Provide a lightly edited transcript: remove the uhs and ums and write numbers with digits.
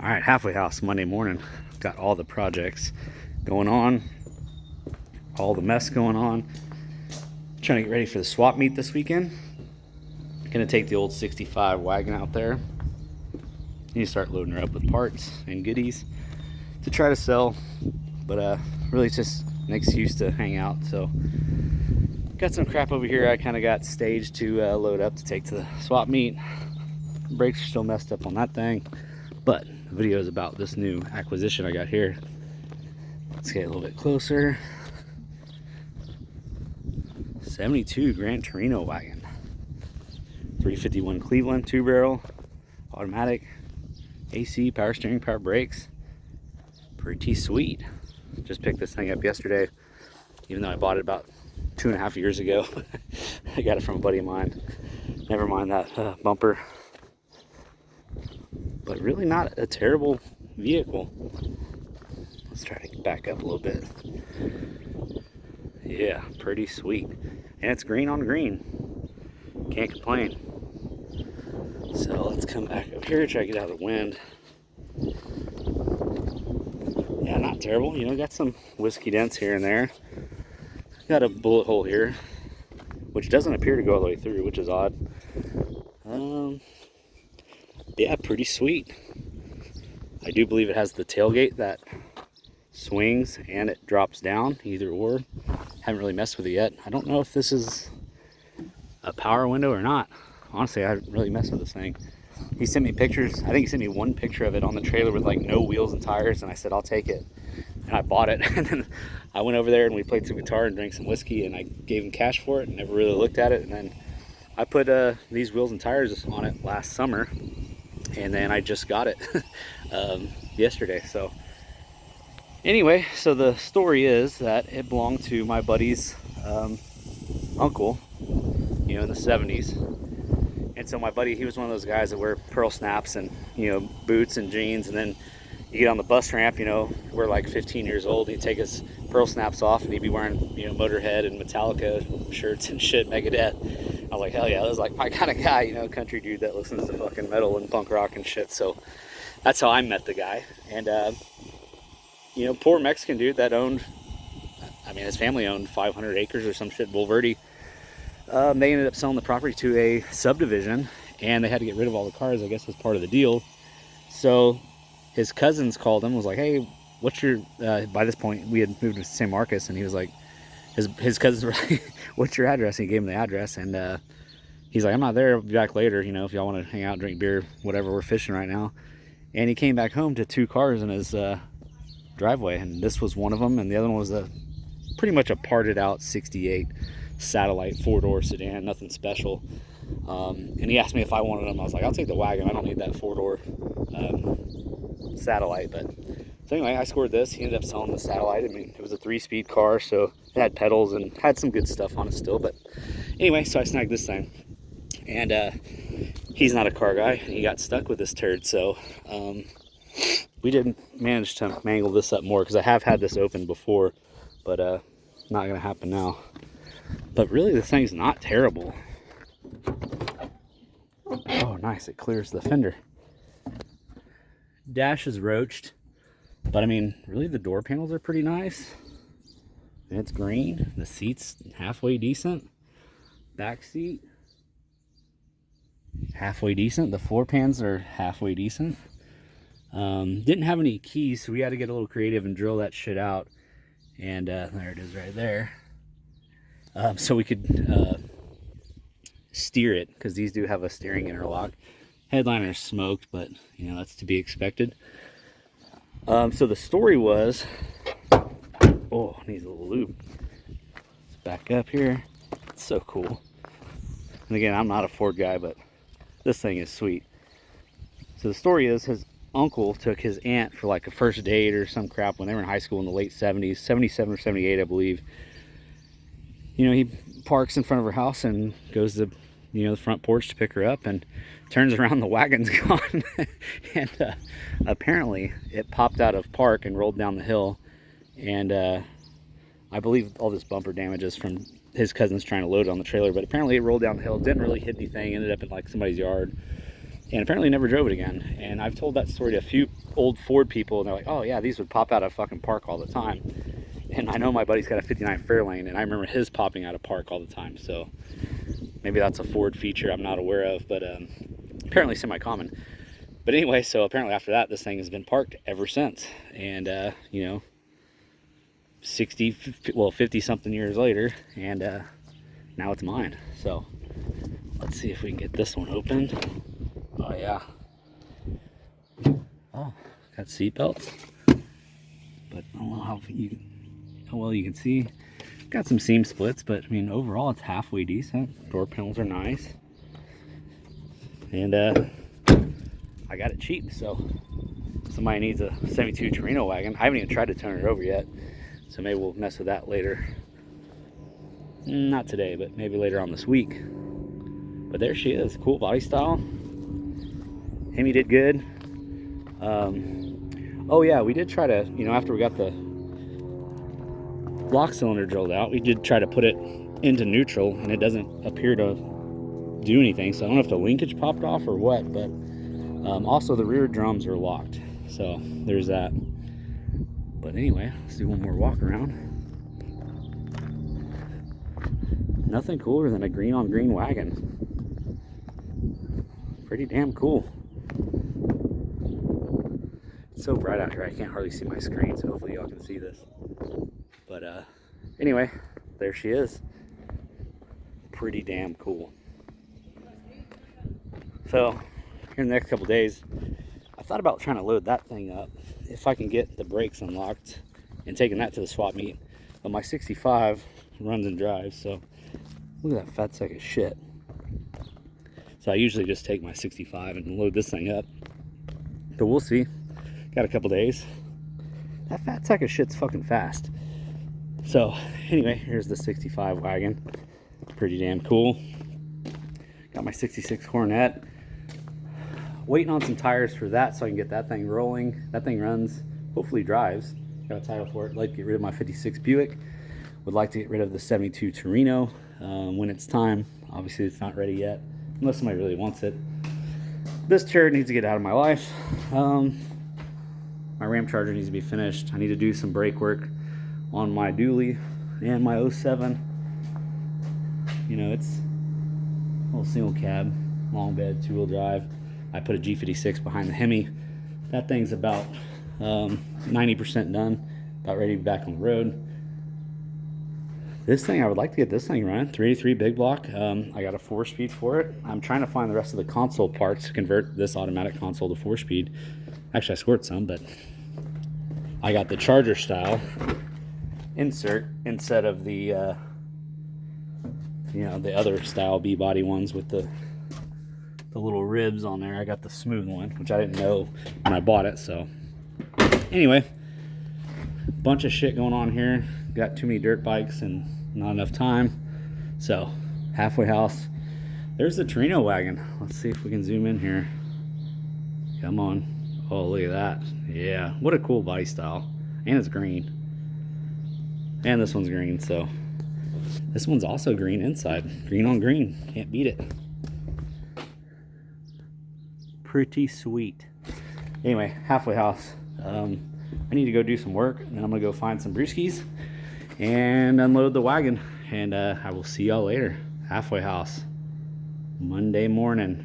All right, halfway house Monday morning. Got all the projects going on, all the mess going on. Trying to get ready for the swap meet this weekend. Gonna take the old 65 wagon out there. Need to start loading her up with parts and goodies to try to sell, but really it's just an excuse to hang out. So got some crap over here I kind of got staged to load up to take to the swap meet. Brakes are still messed up on that thing, but the video is about this new acquisition I got here. Let's get a little bit closer. 72 Gran Torino Wagon, 351 Cleveland, 2-barrel, automatic, AC, power steering, power brakes. Pretty sweet. Just picked this thing up yesterday, even though I bought it about 2.5 years ago. I got it from a buddy of mine. Never mind that bumper. But really not a terrible vehicle. Let's try to back up a little bit. Yeah, pretty sweet. And it's green on green. Can't complain. So let's come back up here, try to get out of the wind. Yeah, not terrible. You know, got some whiskey dents here and there. Got a bullet hole here, which doesn't appear to go all the way through, which is odd. Yeah, pretty sweet. I do believe it has the tailgate that swings and it drops down, either or. Haven't really messed with it yet. I don't know if this is a power window or not. Honestly, I haven't really messed with this thing. He sent me pictures. I think he sent me one picture of it on the trailer with like no wheels and tires, and I said I'll take it, and I bought it. And then I went over there and we played some guitar and drank some whiskey, and I gave him cash for it and never really looked at it. And then I put these wheels and tires on it last summer, and then I just got it yesterday. So anyway, so the story is that it belonged to my buddy's uncle, you know, in the 70s. And so my buddy, he was one of those guys that wear pearl snaps and, you know, boots and jeans, and then you get on the bus ramp, you know, we're like 15 years old, he'd take his pearl snaps off and he'd be wearing, you know, Motorhead and Metallica shirts and shit, Megadeth. I was like, hell yeah, that was like my kind of guy, you know, country dude that listens to fucking metal and punk rock and shit. So that's how I met the guy. And you know, poor Mexican dude that owned, I mean, his family owned 500 acres or some shit, Bulverde. They ended up selling the property to a subdivision, and they had to get rid of all the cars, I guess, as part of the deal. So his cousins called him, was like, hey, what's your, by this point, we had moved to San Marcos, and he was like, his cousins were like, what's your address? And he gave him the address, and he's like, I'm not there, I'll be back later, you know, if y'all want to hang out, drink beer, whatever, we're fishing right now. And he came back home to 2 cars in his driveway, and this was one of them, and the other one was pretty much a parted out 68 Satellite 4-door sedan, nothing special. And he asked me if I wanted them. I was like, I'll take the wagon, I don't need that 4-door Satellite. But so anyway, I scored this. He ended up selling the Satellite. I mean, it was a 3-speed car, so it had pedals and had some good stuff on it still. But anyway, so I snagged this thing, and he's not a car guy, and he got stuck with this turd. So we didn't manage to mangle this up more, because I have had this open before, but not gonna happen now. But really, this thing's not terrible. Oh, nice, it clears the fender. Dash is roached, but I mean, really the door panels are pretty nice. And it's green, the seat's halfway decent. Back seat, halfway decent. The floor pans are halfway decent. Didn't have any keys, so we had to get a little creative and drill that shit out. And there it is right there. So we could steer it, because these do have a steering interlock. Headliner's smoked, but you know, that's to be expected. So the story was, oh, needs a little lube. Let's back up here. It's so cool. And again, I'm not a Ford guy, but this thing is sweet. So the story is, his uncle took his aunt for like a first date or some crap when they were in high school in the late 70s, 77 or 78, I believe. You know, he parks in front of her house and goes to, you know, the front porch to pick her up, and turns around, the wagon's gone. And apparently it popped out of park and rolled down the hill, and I believe all this bumper damage is from his cousins trying to load it on the trailer, but apparently it rolled down the hill, didn't really hit anything, ended up in like somebody's yard. and apparently never drove it again. And I've told that story to a few old Ford people, and they're like, oh yeah, these would pop out of fucking park all the time. And I know my buddy's got a 59 Fairlane, and I remember his popping out of park all the time. So maybe that's a Ford feature I'm not aware of, but apparently semi-common. But anyway, so apparently after that, this thing has been parked ever since. And you know, 50 something years later, and now it's mine. So let's see if we can get this one open. Oh yeah. Oh, got seat belts. But I don't know how well you can see. Got some seam splits, but I mean overall it's halfway decent. Door panels are nice. And I got it cheap, so somebody needs a 72 Torino wagon. I haven't even tried to turn it over yet, so maybe we'll mess with that later. Not today, but maybe later on this week. But there she is. Cool body style. Hemi did good. Oh yeah, we did try to, you know, after we got the block cylinder drilled out, we did try to put it into neutral, and it doesn't appear to do anything. So I don't know if the linkage popped off or what, but also the rear drums are locked. So there's that. But anyway, let's do one more walk around. Nothing cooler than a green on green wagon. Pretty damn cool. It's so bright out here, I can't hardly see my screen, so hopefully y'all can see this. But anyway, there she is. Pretty damn cool. So here in the next couple days, I thought about trying to load that thing up if I can get the brakes unlocked and taking that to the swap meet. But my 65 runs and drives, so look at that fat sack of shit. So I usually just take my 65 and load this thing up. But we'll see. Got a couple days. That fat sack of shit's fucking fast. So anyway, here's the 65 wagon. Pretty damn cool. Got my 66 Coronet. Waiting on some tires for that so I can get that thing rolling. That thing runs, hopefully drives. Got a title for it. I'd like to get rid of my 56 Buick. Would like to get rid of the 72 Torino when it's time. Obviously it's not ready yet, unless somebody really wants it. This turd needs to get out of my life. My Ram Charger needs to be finished. I need to do some brake work on my dually and my 07. You know, it's a little single cab, long bed, 2-wheel drive. I put a G56 behind the Hemi. That thing's about 90% done, about ready to be back on the road. This thing, I would like to get this thing running. 383 big block. I got a 4-speed for it. I'm trying to find the rest of the console parts to convert this automatic console to 4-speed. Actually, I scored some, but I got the Charger style insert instead of the you know, the other style B-body ones with the little ribs on there. I got the smooth one, which I didn't know when I bought it. So anyway, bunch of shit going on here. Got too many dirt bikes and not enough time. So halfway house. There's the Torino wagon. Let's see if we can zoom in here. Come on. Oh, look at that. Yeah, what a cool body style. And it's green. And this one's green, so this one's also green inside. Green on green. Can't beat it. Pretty sweet. Anyway, halfway house. I need to go do some work, and then I'm gonna go find some brewskis and unload the wagon. And I will see y'all later. Halfway house. Monday morning.